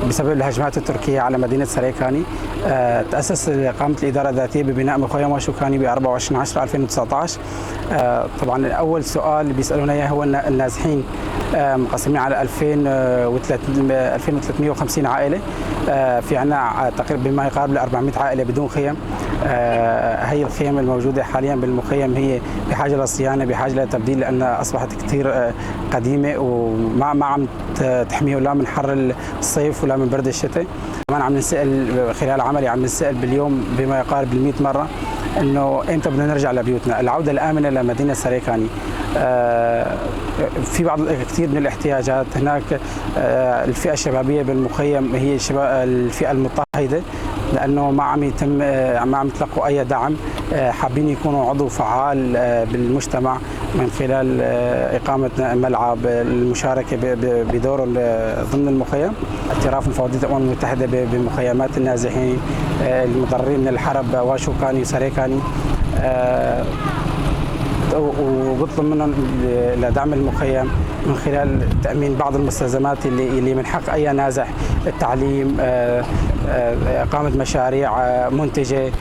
بسبب الهجمات التركية على مدينة سريكاني. تأسس قامت الإدارة الذاتية ببناء مخيم واشوكاني ب 24/10/2019. طبعا أول سؤال بيسألونا إياه هو النازحين مقسمين على 2350 عائلة. في عنا تقريبا بما يقارب ل 400 عائلة بدون خيم. هي الخيم الموجودة حاليا بالمخيم هي بحاجة للصيانة، بحاجة للتبديل، لأنها أصبحت كثير قديمة وما عم تحميه لا من حر الصيف ولا من برد الشتاء. كمان عم نسأل خلال عملي، عم نسأل باليوم بما يقارب ال 100 مرة إنه إمتى بدنا نرجع لبيوتنا، العودة الآمنة لمدينة سريكاني. في بعض كثير من الاحتياجات هناك. الفئة الشبابية بالمخيم هي الفئة المضطهدة، لأنه ما عم يتلقوا أي دعم. حابين يكونوا عضو فعال بالمجتمع من خلال إقامة ملعب، المشاركة بدورهم ضمن المخيم. اعتراف مفوضية الأمم المتحدة بمخيمات النازحين المتضررين من الحرب واشوكاني وسريكاني، وبطلب منهم لدعم المخيم من خلال تأمين بعض المستلزمات اللي من حق أي نازح: التعليم، إقامة مشاريع منتجة.